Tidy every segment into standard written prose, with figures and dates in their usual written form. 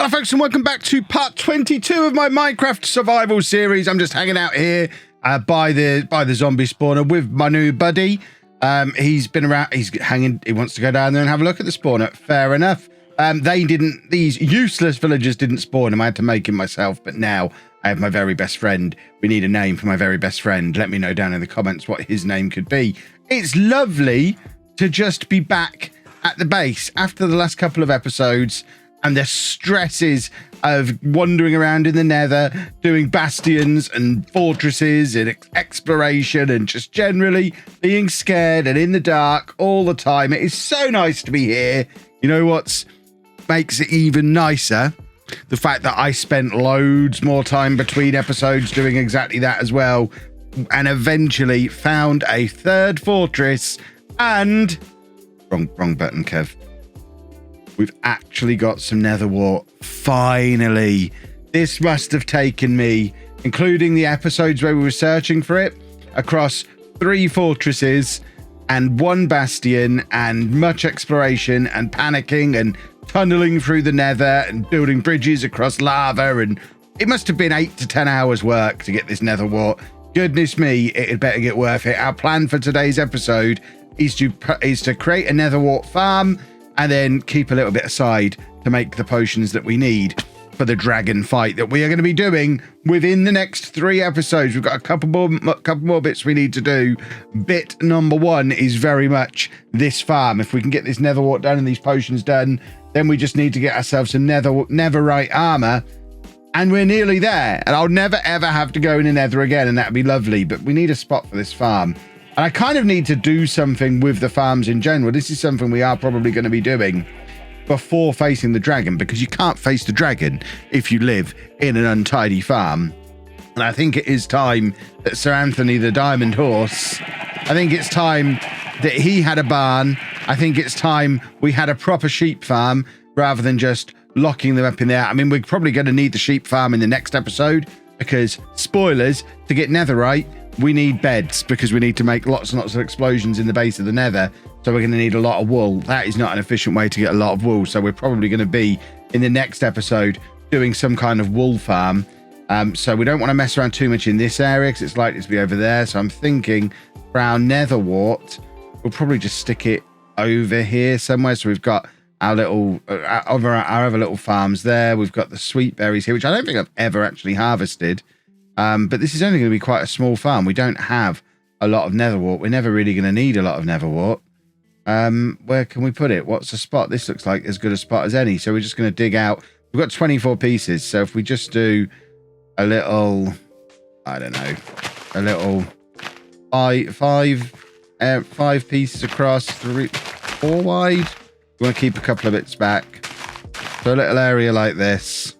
Hello folks and welcome back to part 22 of my Minecraft survival series. I'm just hanging out here by the zombie spawner with my new buddy. He's been around, he's hanging, he wants to go down there and have a look at the spawner. Fair enough. These useless villagers didn't spawn him. I had to make him myself, but now I have my very best friend. We need a name for my very best friend. Let me know down in the comments what his name could be. It's lovely to just be back at the base after the last couple of episodes and the stresses of wandering around in the nether, doing bastions and fortresses and exploration and just generally being scared and in the dark all the time. It is so nice to be here. You know what makes it even nicer? The fact that I spent loads more time between episodes doing exactly that as well, and eventually found a third fortress and... Wrong button, Kev. We've actually got some Nether Wart. Finally. This must have taken me, including the episodes where we were searching for it, across 3 fortresses and 1 bastion and much exploration and panicking and tunneling through the nether and building bridges across lava, and it must have been 8 to 10 hours work to get this Nether Wart. Goodness me, it had better get worth it. Our plan for today's episode is to create a Nether Wart farm and then keep a little bit aside to make the potions that we need for the dragon fight that we are going to be doing within the next 3 episodes. We've got a couple more bits we need to do. Bit number 1 is very much this farm. If we can get this Nether Wart done and these potions done, then we just need to get ourselves some netherite armor, and we're nearly there. And I'll never ever have to go in the nether again, and that'd be lovely. But we need a spot for this farm. And I kind of need to do something with the farms in general. This is something we are probably going to be doing before facing the dragon, because you can't face the dragon if you live in an untidy farm. And I think it is time that Sir Anthony the Diamond Horse, I think it's time that he had a barn. I think it's time we had a proper sheep farm rather than just locking them up in there. I mean, we're probably going to need the sheep farm in the next episode because, spoilers, to get netherite, we need beds because we need to make lots and lots of explosions in the base of the nether. So we're going to need a lot of wool. That is not an efficient way to get a lot of wool. So we're probably going to be in the next episode doing some kind of wool farm. So we don't want to mess around too much in this area because it's likely to be over there. So I'm thinking for our Nether Wart, we'll probably just stick it over here somewhere. So we've got our little, our other little farms there. We've got the sweet berries here, which I don't think I've ever actually harvested. But this is only going to be quite a small farm. We don't have a lot of Nether Wart. We're never really going to need a lot of Nether Wart. Where can we put it? What's the spot? This looks like as good a spot as any. So we're just going to dig out. We've got 24 pieces. So if we just do a little, I don't know, a little five pieces across, 4 wide. We want to keep a couple of bits back. So a little area like this.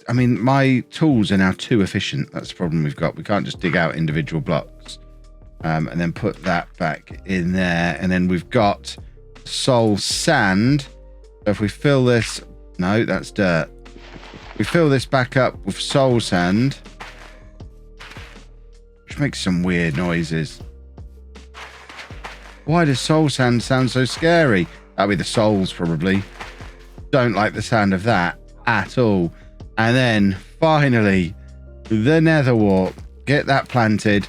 I mean, my tools are now too efficient. That's the problem we've got. We can't just dig out individual blocks and then put that back in there. And then we've got soul sand. So if we fill this, no, that's dirt. We fill this back up with soul sand, which makes some weird noises. Why does soul sand sound so scary? That'll be the souls probably. Don't like the sound of that at all. And then finally, the Nether Wart. Get that planted.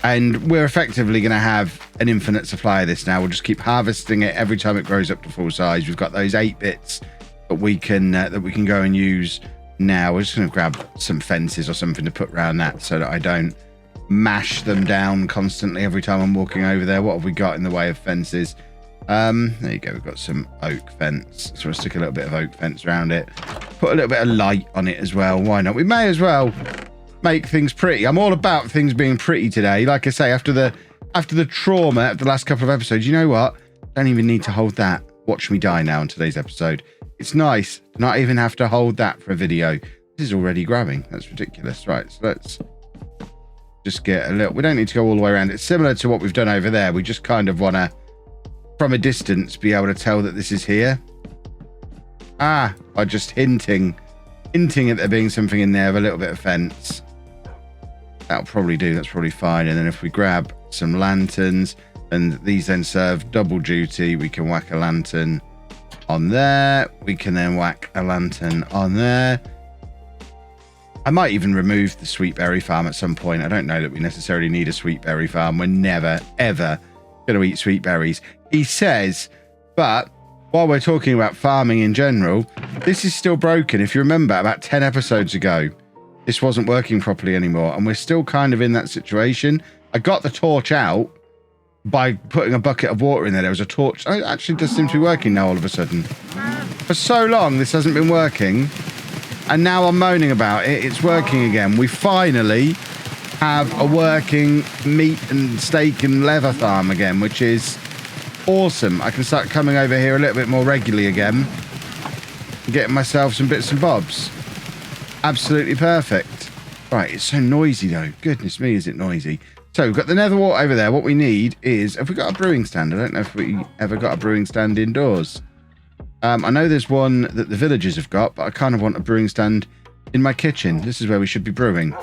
And we're effectively going to have an infinite supply of this now. We'll just keep harvesting it every time it grows up to full size. We've got those 8 bits that we can go and use now. We're just going to grab some fences or something to put around that so that I don't mash them down constantly every time I'm walking over there. What have we got in the way of fences? There you go. We've got some oak fence. So we'll stick a little bit of oak fence around it. Put a little bit of light on it as well. Why not? We may as well make things pretty. I'm all about things being pretty today. Like I say, after the trauma of the last couple of episodes, you know what? Don't even need to hold that. Watch me die now in today's episode. It's nice to not even have to hold that for a video. This is already grabbing. That's ridiculous. Right, so let's just get a little... We don't need to go all the way around. It's similar to what we've done over there. We just kind of want to, from a distance, be able to tell that this is here. By just hinting at there being something in there, of a little bit of fence. That'll probably do. That's probably fine. And then if we grab some lanterns, and these then serve double duty, we can whack a lantern on there. We can then whack a lantern on there. I might even remove the sweet berry farm at some point. I don't know that we necessarily need a sweet berry farm. We're never, ever going to eat sweet berries. He says, but while we're talking about farming in general, this is still broken. If you remember, about 10 episodes ago, this wasn't working properly anymore. And we're still kind of in that situation. I got the torch out by putting a bucket of water in there. There was a torch. It actually does seem to be working now all of a sudden. For so long, this hasn't been working. And now I'm moaning about it. It's working again. We finally have a working meat and steak and leather farm again, which is awesome. I can start coming over here a little bit more regularly again. Getting myself some bits and bobs. Absolutely perfect. Right, it's so noisy though. Goodness me, is it noisy. So we've got the Nether Wart over there. What we need is, have we got a brewing stand? I don't know if we ever got a brewing stand indoors. I know there's one that the villagers have got, but I kind of want a brewing stand in my kitchen. This is where we should be brewing.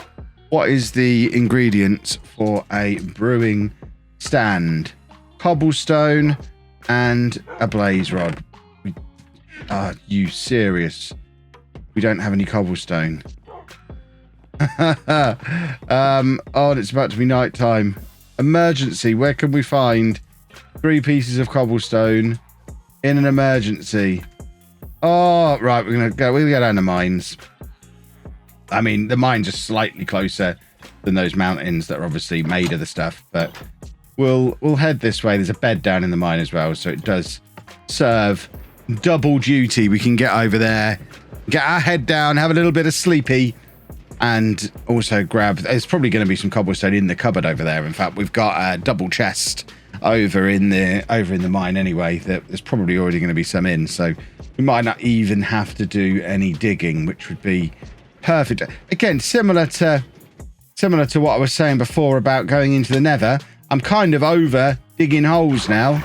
What is the ingredients for a brewing stand? Cobblestone and a blaze rod. Are you serious? We don't have any cobblestone. Oh, and it's about to be night time. Emergency. Where can we find 3 pieces of cobblestone in an emergency? Oh, right. We'll go down the mines. I mean, the mines are slightly closer than those mountains that are obviously made of the stuff, but we'll head this way. There's a bed down in the mine as well, so it does serve double duty. We can get over there, get our head down, have a little bit of sleepy, and also grab. There's probably going to be some cobblestone in the cupboard over there. In fact, we've got a double chest over in the mine anyway. There's probably already going to be some in, so we might not even have to do any digging, which would be perfect. Again, similar to what I was saying before about going into the Nether. I'm kind of over digging holes now.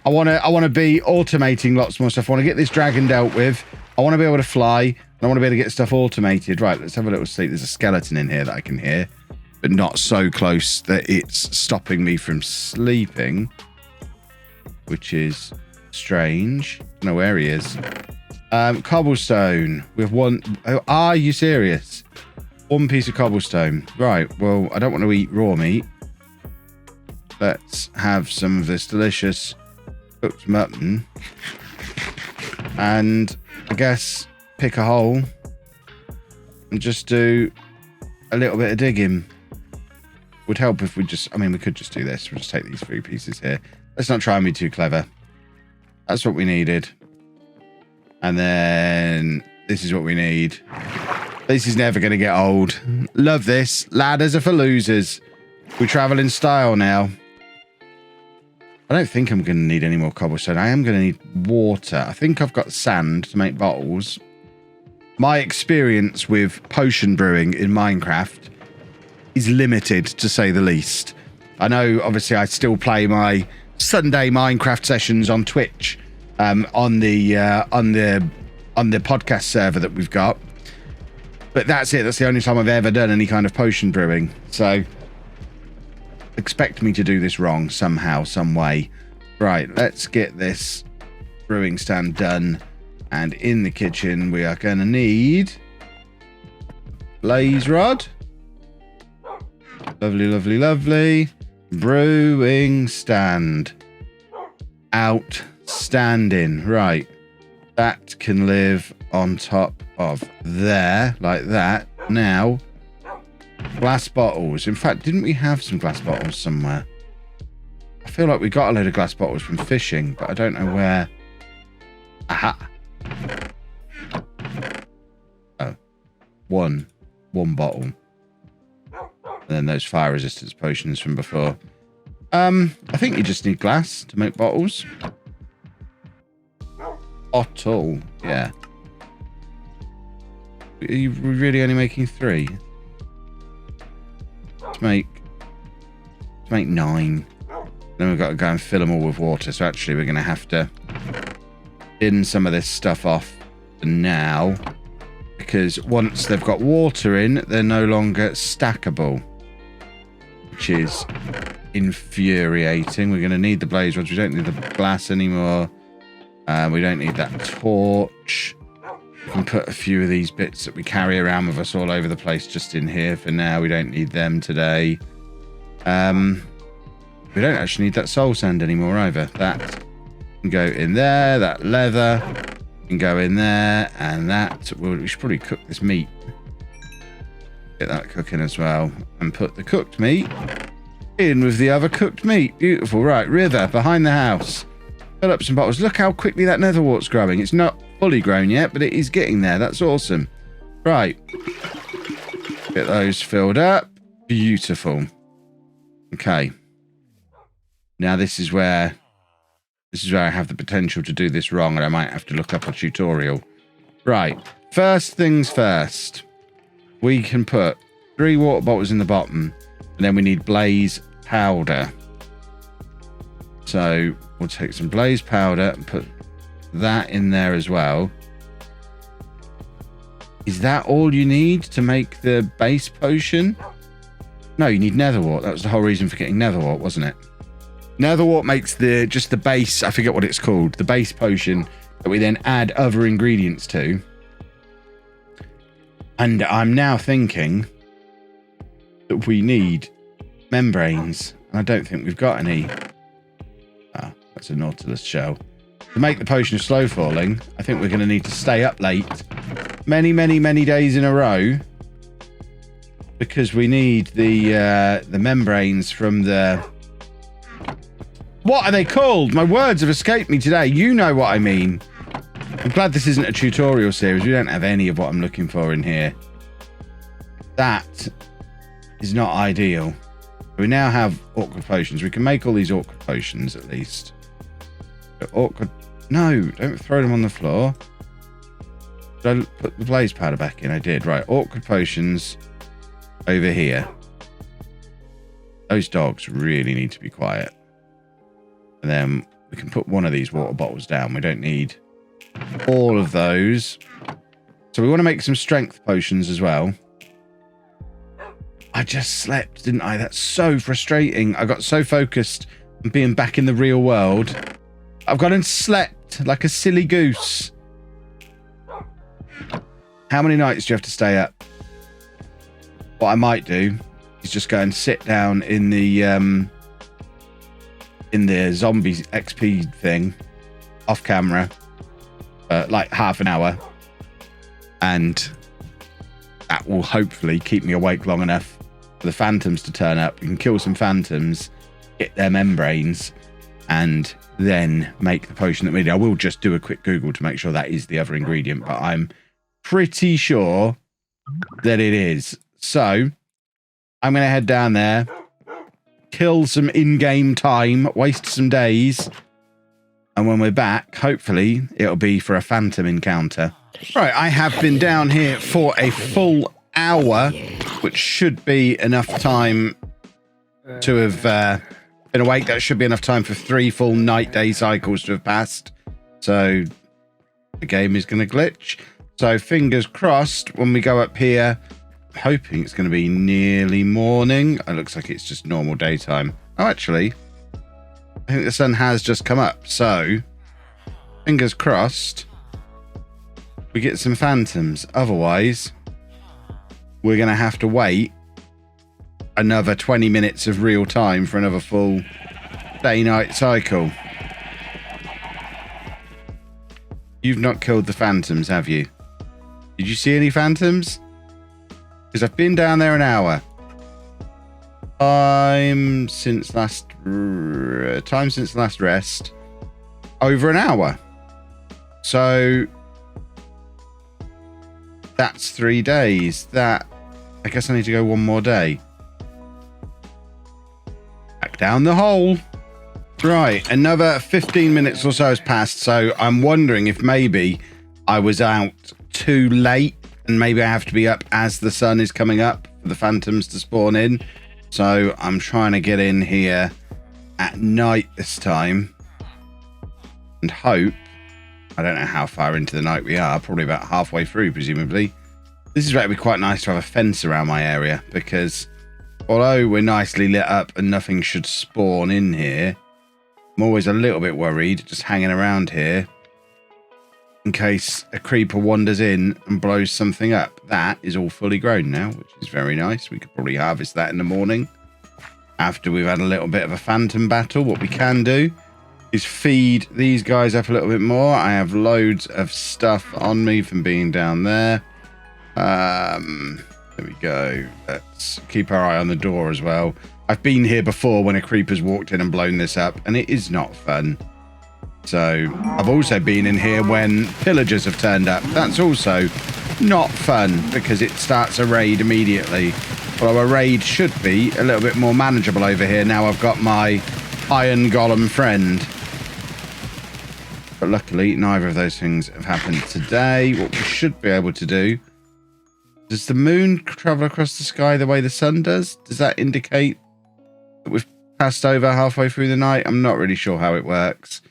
I want to be automating lots more stuff. I want to get this dragon dealt with. I want to be able to fly. And I want to be able to get stuff automated. Right, let's have a little sleep. There's a skeleton in here that I can hear, but not so close that it's stopping me from sleeping, which is strange. I don't know where he is. Cobblestone. We have one. Oh, are you serious? 1 piece of cobblestone. Right, well, I don't want to eat raw meat. Let's have some of this delicious cooked mutton. And I guess pick a hole and just do a little bit of digging. Would help if we just, I mean, we could just do this. We'll just take these 3 pieces here. Let's not try and be too clever. That's what we needed. And then this is what we need. This is never going to get old. Love this. Ladders are for losers. We travel in style now. I don't think I'm going to need any more cobblestone. I am going to need water. I think I've got sand to make bottles. My experience with potion brewing in Minecraft is limited, to say the least. I know, obviously, I still play my Sunday Minecraft sessions on Twitch, on the podcast server that we've got. But that's it. That's the only time I've ever done any kind of potion brewing. So expect me to do this wrong somehow, some way. Right, let's get this brewing stand done. And in the kitchen, we are going to need blaze rod. Lovely, lovely, lovely. Brewing stand. Outstanding. Right. That can live on top of there, like that. Now, glass bottles. In fact, didn't we have some glass bottles somewhere? I feel like we got a load of glass bottles from fishing, but I don't know where. Aha. Oh. One bottle. And then those fire resistance potions from before. I think you just need glass to make bottles. Bottle. Yeah. Are you really only making 3? Let's make 9. Then we've got to go and fill them all with water. So actually we're going to have to bin some of this stuff off for now. Because once they've got water in, they're no longer stackable. Which is infuriating. We're going to need the blaze rods. We don't need the glass anymore. We don't need that torch. We can put a few of these bits that we carry around with us all over the place just in here for now. We don't need them today. We don't actually need that soul sand anymore either. That can go in there. That leather can go in there. And that, well, we should probably cook this meat. Get that cooking as well. And put the cooked meat in with the other cooked meat. Beautiful. Right, river behind the house. Fill up some bottles. Look how quickly that nether wart's growing. It's not fully grown yet, but it is getting there. That's awesome. Right. Get those filled up. Beautiful. Okay. Now this is where I have the potential to do this wrong, and I might have to look up a tutorial. Right. First things first. We can put 3 water bottles in the bottom, and then we need blaze powder. So we'll take some blaze powder and put that in there as well. Is that all you need to make the base potion? No, you need nether wart. That was the whole reason for getting nether wart, wasn't it? Nether wart makes just the base, I forget what it's called, the base potion that we then add other ingredients to. And I'm now thinking that we need membranes. And I don't think we've got any. Ah, that's a Nautilus shell. To make the potion of slow falling, I think we're going to need to stay up late many, many, many days in a row, because we need the membranes from the... What are they called? My words have escaped me today. You know what I mean. I'm glad this isn't a tutorial series. We don't have any of what I'm looking for in here. That is not ideal. We now have awkward potions. We can make all these awkward potions at least. Awkward... No, don't throw them on the floor. Did I put the blaze powder back in? I did. Right, awkward potions over here. Those dogs really need to be quiet. And then we can put one of these water bottles down. We don't need all of those. So we want to make some strength potions as well. I just slept, didn't I? That's so frustrating. I got so focused on being back in the real world. I've gone and slept like a silly goose. How many nights do you have to stay up? What I might do is just go and sit down in the zombie XP thing off camera, like half an hour, and that will hopefully keep me awake long enough for the phantoms to turn up. We can kill some phantoms, get their membranes, and then make the potion that we need. I will just do a quick Google to make sure that is the other ingredient, but I'm pretty sure that it is. So I'm going to head down there, kill some in-game time, waste some days, and when we're back, hopefully it'll be for a phantom encounter. Right, I have been down here for a full hour, which should be enough time to have been awake. That should be enough time for 3 full night-day cycles to have passed. So the game is going to glitch. So fingers crossed when we go up here. I'm hoping it's going to be nearly morning. It looks like it's just normal daytime. Oh, actually, I think the sun has just come up. So fingers crossed we get some phantoms. Otherwise, we're going to have to wait another 20 minutes of real time for another full day-night cycle. You've not killed the phantoms, have you? Did you see any phantoms? Because I've been down there an hour. Time since last rest. Over an hour. So that's 3 days. I guess I need to go one more day. Back down the hole. Right, another 15 minutes or so has passed, so I'm wondering if maybe I was out too late and maybe I have to be up as the sun is coming up for the phantoms to spawn in. So I'm trying to get in here at night this time and hope, I don't know how far into the night we are, probably about halfway through presumably. This is where it'd be quite nice to have a fence around my area, because although we're nicely lit up and nothing should spawn in here, I'm always a little bit worried just hanging around here in case a creeper wanders in and blows something up. That is all fully grown now, which is very nice. We could probably harvest that in the morning after we've had a little bit of a phantom battle. What we can do is feed these guys up a little bit more. I have loads of stuff on me from being down there. There we go. Let's keep our eye on the door as well. I've been here before when a creeper's walked in and blown this up, and it is not fun. So I've also been in here when pillagers have turned up. That's also not fun because it starts a raid immediately. Although a raid should be a little bit more manageable over here. Now I've got my iron golem friend. But luckily, neither of those things have happened today. What we should be able to do... Does the moon travel across the sky the way the sun does? Does that indicate that we've passed over halfway through the night? I'm not really sure how it works.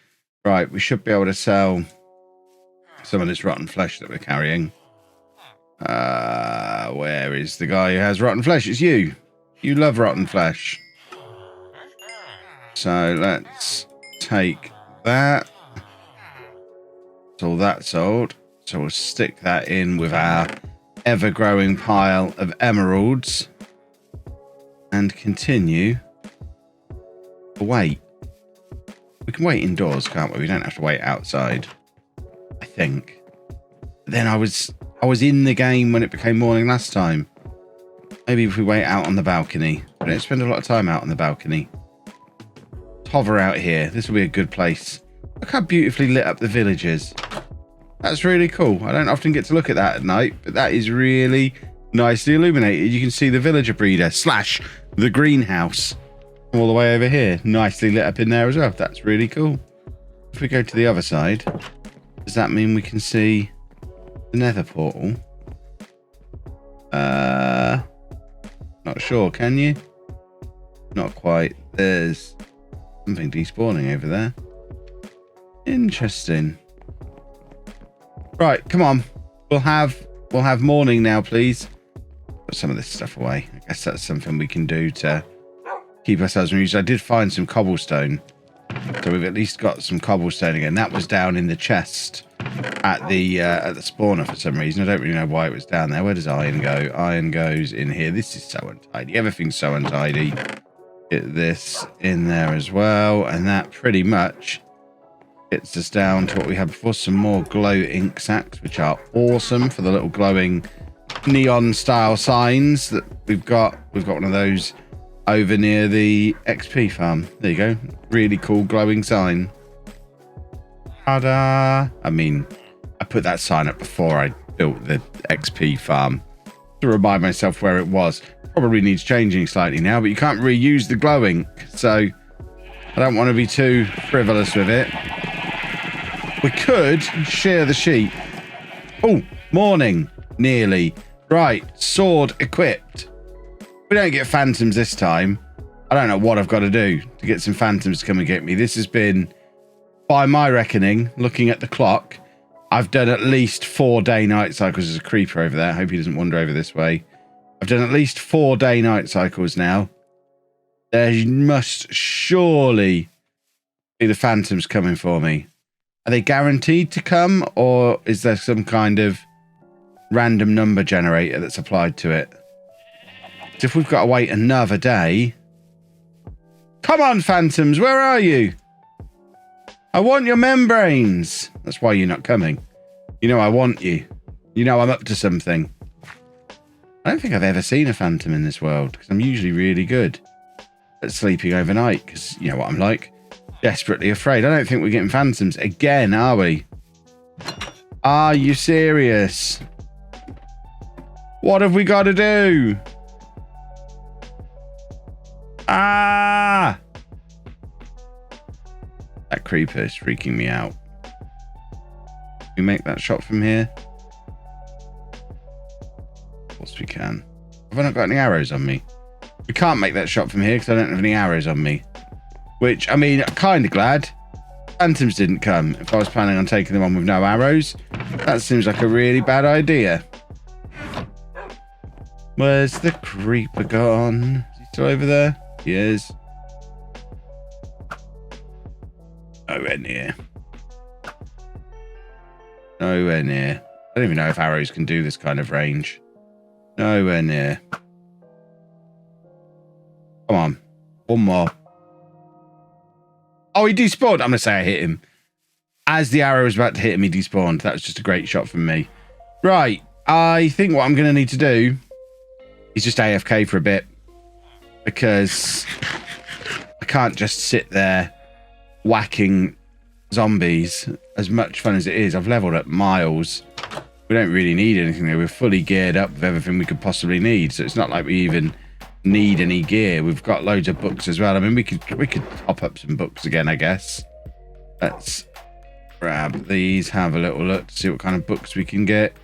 Right, we should be able to sell some of this rotten flesh that we're carrying. Where is the guy who has rotten flesh? It's you. You love rotten flesh. So let's take that. That's all that sold. So we'll stick that in with our ever-growing pile of emeralds and continue to wait. We can wait indoors, can't we? We don't have to wait outside, I think. But then I was in the game when it became morning last time. Maybe if we wait out on the balcony. We don't spend a lot of time out on the balcony. Let's hover out here. This will be a good place. Look how beautifully lit up the village is. That's really cool. I don't often get to look at that at night, but that is really nicely illuminated. You can see the villager breeder / the greenhouse all the way over here. Nicely lit up in there as well. That's really cool. If we go to the other side, does that mean we can see the nether portal? Not sure. Can you? Not quite. There's something despawning over there. Interesting. Right, come on. We'll have morning now, please. Put some of this stuff away. I guess that's something we can do to keep ourselves amused. I did find some cobblestone. So we've at least got some cobblestone again. That was down in the chest at the spawner for some reason. I don't really know why it was down there. Where does iron go? Iron goes in here. This is so untidy. Everything's so untidy. Get this in there as well. And that pretty much gets us down to what we had before. Some more glow ink sacks, which are awesome for the little glowing neon style signs that we've got. We've got one of those over near the XP farm. There you go. Really cool glowing sign. Ta-da! I mean, I put that sign up before I built the XP farm to remind myself where it was. Probably needs changing slightly now, but you can't reuse the glow ink, so I don't want to be too frivolous with it. We could share the sheep. Oh, morning. Nearly. Right, sword equipped. We don't get phantoms this time. I don't know what I've got to do to get some phantoms to come and get me. This has been, by my reckoning, looking at the clock, I've done at least 4 day-night cycles. There's a creeper over there. I hope he doesn't wander over this way. I've done at least 4 day-night cycles now. There must surely be the phantoms coming for me. Are they guaranteed to come, or is there some kind of random number generator that's applied to it? So if we've got to wait another day... Come on, phantoms, where are you? I want your membranes. That's why you're not coming. You know I want you. You know I'm up to something. I don't think I've ever seen a phantom in this world, because I'm usually really good at sleeping overnight, because you know what I'm like. Desperately afraid. I don't think we're getting phantoms again, are we? Are you serious? What have we got to do? Ah! That creeper is freaking me out. Can we make that shot from here? Of course we can. Have I not got any arrows on me? We can't make that shot from here because I don't have any arrows on me. Which, I mean, kind of glad phantoms didn't come. If I was planning on taking them on with no arrows, that seems like a really bad idea. Where's the creeper gone? Is he still over there? He is. Nowhere near. Nowhere near. I don't even know if arrows can do this kind of range. Nowhere near. Come on. One more. Oh, he despawned. I'm going to say I hit him. As the arrow was about to hit him, he despawned. That was just a great shot from me. Right. I think what I'm going to need to do is just AFK for a bit. Because I can't just sit there whacking zombies. As much fun as it is, I've leveled up miles. We don't really need anything there. We're fully geared up with everything we could possibly need. So it's not like we even need any gear. We've got loads of books as well. I mean, we could top up some books again, I guess. Let's grab these, have a little look to see what kind of books we can get.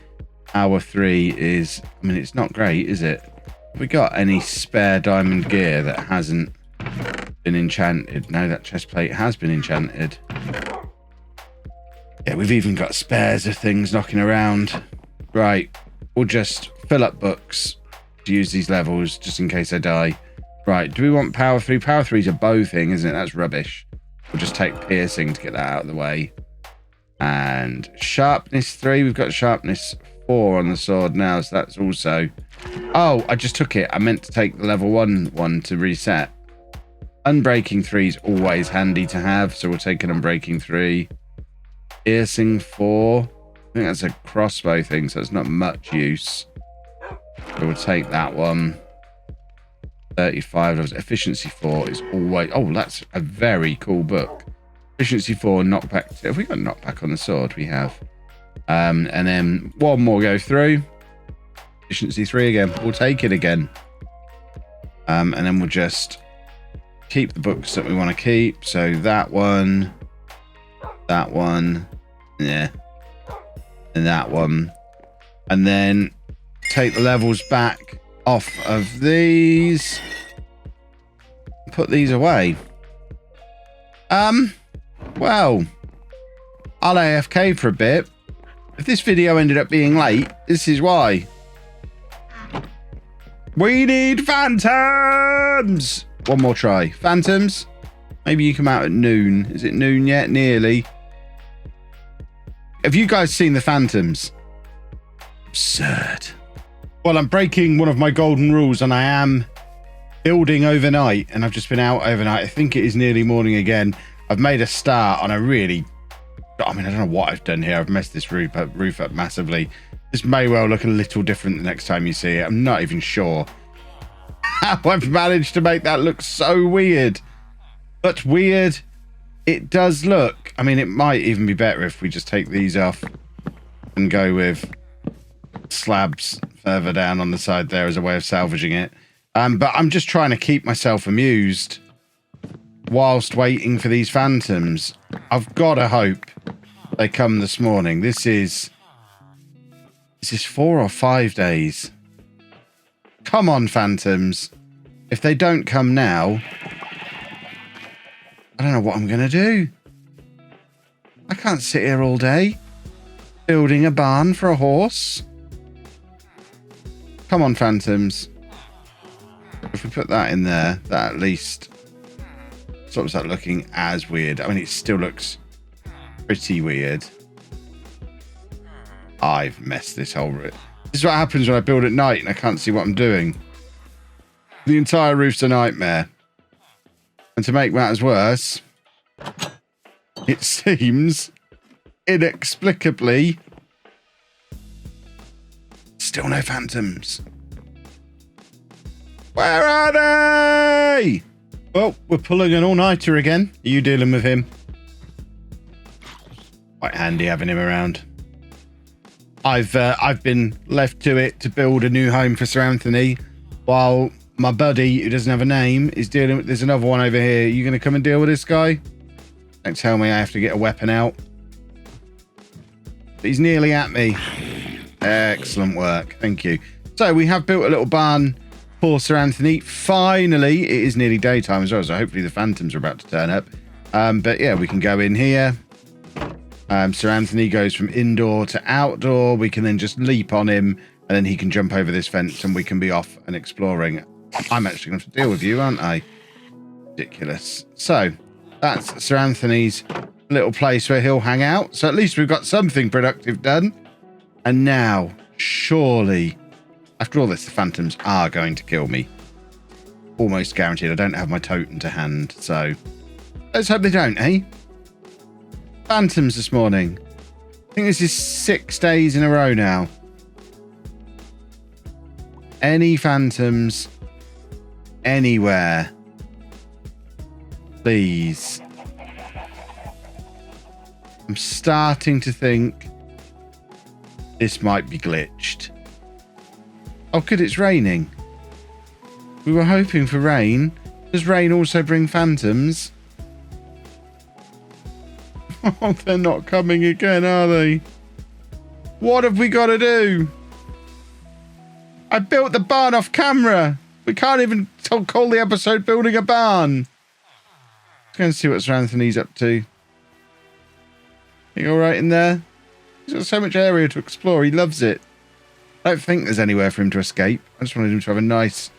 Hour 3 is, I mean, it's not great, is it? Have we got any spare diamond gear that hasn't been enchanted? No, that chest plate has been enchanted. Yeah, we've even got spares of things knocking around. Right, we'll just fill up books to use these levels just in case I die. Right, do we want power 3? Power 3 is a bow thing, isn't it? That's rubbish. We'll just take piercing to get that out of the way. And sharpness 3. We've got sharpness 4 on the sword now, so that's also... Oh, I just took it. I meant to take the level 1 one to reset. Unbreaking 3 is always handy to have, so we'll take an unbreaking 3. Piercing 4. I think that's a crossbow thing, so it's not much use. So we'll take that one. 35. Efficiency 4 is always... Oh, that's a very cool book. Efficiency 4, knockback. Have we got knockback on the sword? We have. And then one more go through. Efficiency 3 again. We'll take it again. And then we'll just keep the books that we want to keep. So that one. That one. Yeah. And that one. And then take the levels back off of these. Put these away. Well, I'll AFK for a bit. If this video ended up being late, this is why. We need phantoms! One more try. Phantoms? Maybe you come out at noon. Is it noon yet? Nearly. Have you guys seen the phantoms? Absurd. Well, I'm breaking one of my golden rules and I am building overnight and I've just been out overnight. I think it is nearly morning again. I've made a start on a really... I mean, I don't know what I've done here. I've messed this roof up massively. This may well look a little different the next time you see it. I'm not even sure how I've managed to make that look so weird. But weird it does look. I mean, it might even be better if we just take these off and go with slabs further down on the side there as a way of salvaging it. But I'm just trying to keep myself amused whilst waiting for these phantoms. I've got to hope they come this morning. This is 4 or 5 days. Come on, phantoms. If they don't come now, I don't know what I'm going to do. I can't sit here all day building a barn for a horse. Come on, phantoms. If we put that in there, that at least stops that looking as weird. I mean, it still looks pretty weird. I've messed this whole room. This is what happens when I build at night and I can't see what I'm doing. The entire roof's a nightmare. And to make matters worse, it seems inexplicably still no phantoms. Where are they? Well, we're pulling an all-nighter again. Are you dealing with him? Quite handy having him around. I've been left to it to build a new home for Sir Anthony, while my buddy, who doesn't have a name, is dealing with... There's another one over here. Are you going to come and deal with this guy? Don't tell me I have to get a weapon out. But he's nearly at me. Excellent work. Thank you. So we have built a little barn for Sir Anthony. Finally, it is nearly daytime as well, so hopefully the phantoms are about to turn up. But yeah, we can go in here. Sir Anthony goes from indoor to outdoor. We can then just leap on him, and then he can jump over this fence, and we can be off and exploring. I'm actually going to have to deal with you, aren't I? Ridiculous. So, that's Sir Anthony's little place where he'll hang out. So at least we've got something productive done. And now, surely, after all this, the phantoms are going to kill me. Almost guaranteed. I don't have my totem to hand, so let's hope they don't, eh? Phantoms this morning. I think this is 6 days in a row now. Any phantoms anywhere, please. I'm starting to think this might be glitched. Oh, good, it's raining. We were hoping for rain. Does rain also bring phantoms? Oh, they're not coming again, are they? What have we got to do? I built the barn off camera. We can't even call the episode building a barn. Let's go and see what Sir Anthony's up to. Are you all right in there? He's got so much area to explore. He loves it. I don't think there's anywhere for him to escape. I just wanted him to have a nice,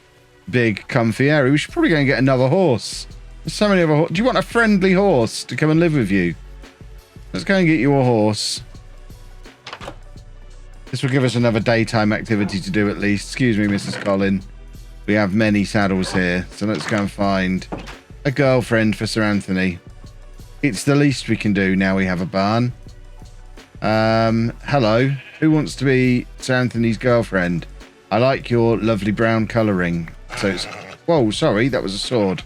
big, comfy area. We should probably go and get another horse. There's so many other horses. Do you want a friendly horse to come and live with you? Let's go and get you a horse. This will give us another daytime activity to do at least. Excuse me, Mrs. Collin. We have many saddles here. So let's go and find a girlfriend for Sir Anthony. It's the least we can do now we have a barn. Hello. Who wants to be Sir Anthony's girlfriend? I like your lovely brown colouring. So it's... Whoa, sorry. That was a sword.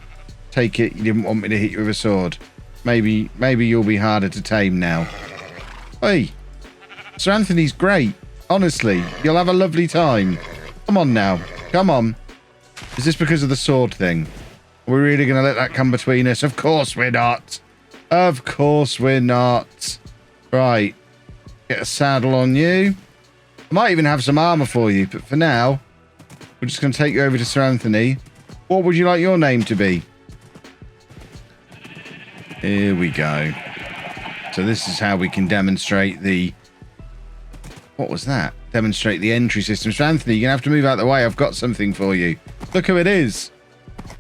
Take it. You didn't want me to hit you with a sword. Maybe you'll be harder to tame now. Hey. Sir Anthony's great. Honestly, you'll have a lovely time. Come on now. Come on. Is this because of the sword thing? Are we really going to let that come between us? Of course we're not. Of course we're not. Right. Get a saddle on you. I might even have some armour for you, but for now, we're just going to take you over to Sir Anthony. What would you like your name to be? Here we go. So this is how we can demonstrate the... What was that? Demonstrate the entry system. So Anthony, you're going to have to move out of the way. I've got something for you. Look who it is.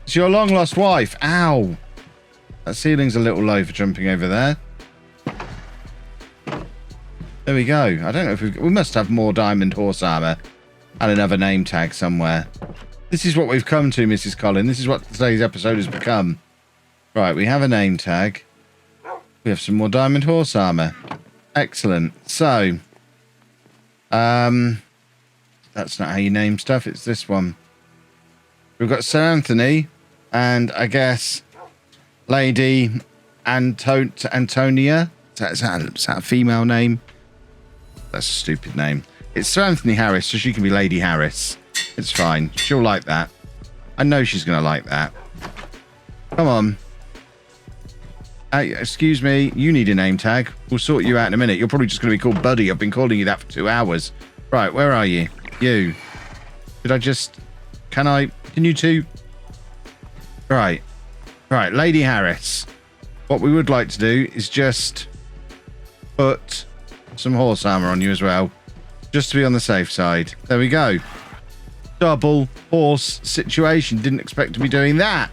It's your long-lost wife. Ow. That ceiling's a little low for jumping over there. There we go. I don't know if we must have more diamond horse armor and another name tag somewhere. This is what we've come to, Mrs. Collin. This is what today's episode has become. Right, we have a name tag. We have some more diamond horse armor. Excellent. So, that's not how you name stuff. It's this one. We've got Sir Anthony and I guess Lady Antonia. Is that a female name? That's a stupid name. It's Sir Anthony Harris, so she can be Lady Harris. It's fine. She'll like that. I know she's going to like that. Come on. Excuse me. You need a name tag. We'll sort you out in a minute. You're probably just going to be called Buddy. I've been calling you that for 2 hours. Right, where are you? You. Did I just... Can you two? Right. Right, Lady Harris. What we would like to do is just put some horse armor on you as well. Just to be on the safe side. There we go. Double horse situation. Didn't expect to be doing that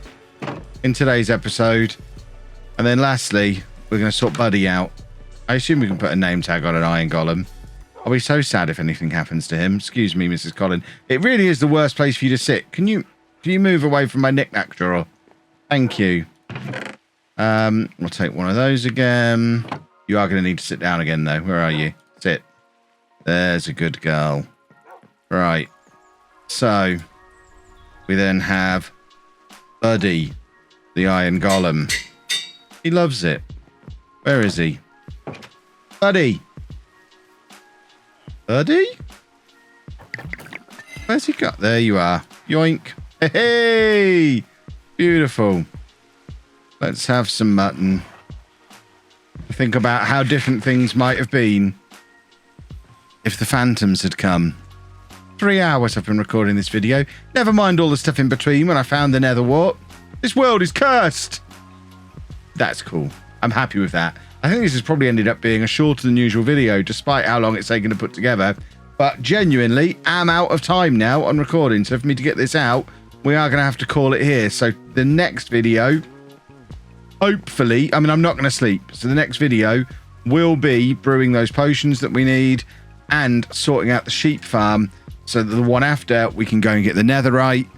in today's episode. And then lastly, we're going to sort Buddy out. I assume we can put a name tag on an iron golem. I'll be so sad if anything happens to him. Excuse me, Mrs. Collin. It really is the worst place for you to sit. Can you move away from my knick-knack drawer? Thank you. We'll take one of those again. You are going to need to sit down again, though. Where are you? Sit. There's a good girl. Right. So, we then have Buddy, the iron golem. He loves it. Where is he? Buddy. Buddy? Where's he got? There you are. Yoink. Hey! Beautiful. Let's have some mutton. Think about how different things might have been if the phantoms had come. 3 hours I've been recording this video. Never mind all the stuff in between when I found the Nether Wart. This world is cursed. That's cool. I'm happy with that. I think this has probably ended up being a shorter than usual video, despite how long it's taken to put together. But genuinely, I'm out of time now on recording. So for me to get this out, we are going to have to call it here. So the next video hopefully, I mean, I'm not going to sleep. So the next video will be brewing those potions that we need and sorting out the sheep farm. So that the one after, we can go and get the netherite.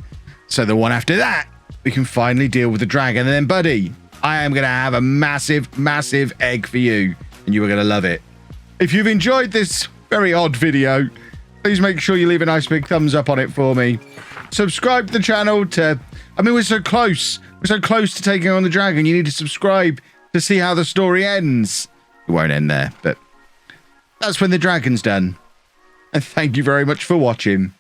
So the one after that, we can finally deal with the dragon. And then, buddy, I am going to have a massive, massive egg for you. And you are going to love it. If you've enjoyed this very odd video, please make sure you leave a nice big thumbs up on it for me. Subscribe to the channel to... I mean, we're so close. We're so close to taking on the dragon. You need to subscribe to see how the story ends. It won't end there, but that's when the dragon's done. And thank you very much for watching.